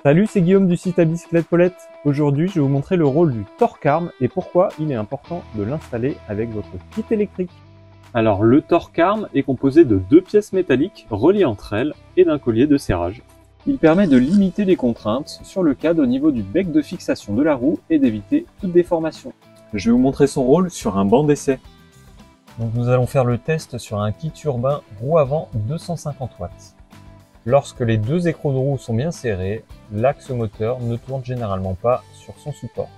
Salut, c'est Guillaume du site à bicyclette Paulette. Aujourd'hui, je vais vous montrer le rôle du torque arm et pourquoi il est important de l'installer avec votre kit électrique. Alors, le torque arm est composé de deux pièces métalliques reliées entre elles et d'un collier de serrage. Il permet de limiter les contraintes sur le cadre au niveau du bec de fixation de la roue et d'éviter toute déformation. Je vais vous montrer son rôle sur un banc d'essai. Donc nous allons faire le test sur un kit urbain roue avant 250 watts. Lorsque les deux écrous de roue sont bien serrés, l'axe moteur ne tourne généralement pas sur son support.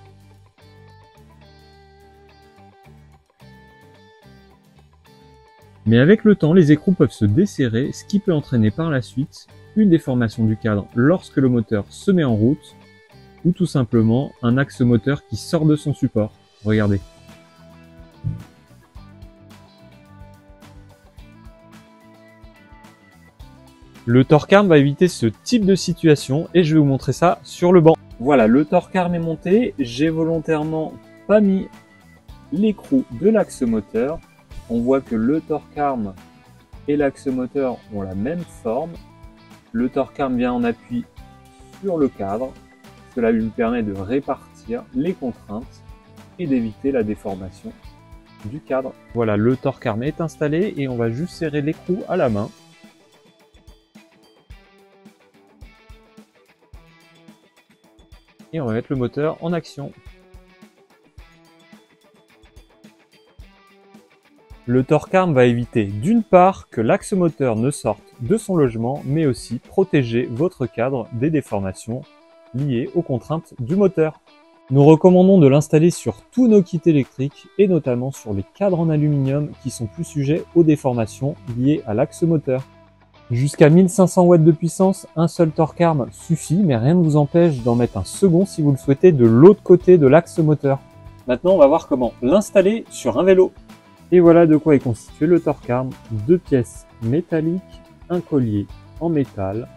Mais avec le temps, les écrous peuvent se desserrer, ce qui peut entraîner par la suite une déformation du cadre lorsque le moteur se met en route, ou tout simplement un axe moteur qui sort de son support. Regardez. Le torque arm va éviter ce type de situation et je vais vous montrer ça sur le banc. Voilà, le torque arm est monté. J'ai volontairement pas mis l'écrou de l'axe moteur. On voit que le torque arm et l'axe moteur ont la même forme. Le torque arm vient en appui sur le cadre. Cela lui permet de répartir les contraintes et d'éviter la déformation du cadre. Voilà, le torque arm est installé et on va juste serrer l'écrou à la main. Et on va mettre le moteur en action. Le torque arm va éviter d'une part que l'axe moteur ne sorte de son logement, mais aussi protéger votre cadre des déformations liées aux contraintes du moteur. Nous recommandons de l'installer sur tous nos kits électriques et notamment sur les cadres en aluminium qui sont plus sujets aux déformations liées à l'axe moteur. Jusqu'à 1500 watts de puissance, un seul torque arm suffit, mais rien ne vous empêche d'en mettre un second si vous le souhaitez de l'autre côté de l'axe moteur. Maintenant, on va voir comment l'installer sur un vélo. Et voilà de quoi est constitué le torque arm. Deux pièces métalliques, un collier en métal,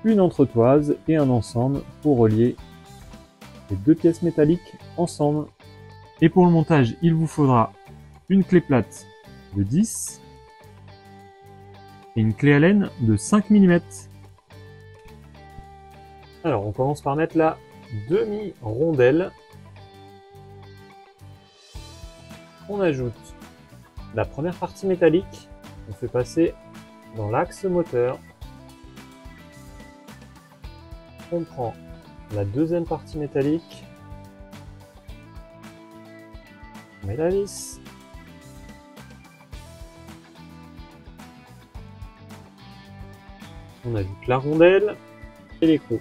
une entretoise et un ensemble pour relier les deux pièces métalliques ensemble. Et pour le montage, il vous faudra une clé plate de 10 et une clé Allen de 5 mm. Alors on commence par mettre la demi-rondelle. On ajoute la première partie métallique, on fait passer dans l'axe moteur. On prend la deuxième partie métallique, on met la vis. On ajoute la rondelle et l'écrou.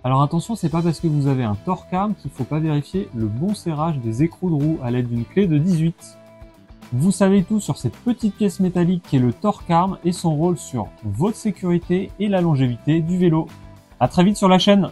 Alors attention, c'est pas parce que vous avez un torque arm qu'il faut pas vérifier le bon serrage des écrous de roue à l'aide d'une clé de 18. Vous savez tout sur cette petite pièce métallique qui est le torque arm et son rôle sur votre sécurité et la longévité du vélo. À très vite sur la chaîne.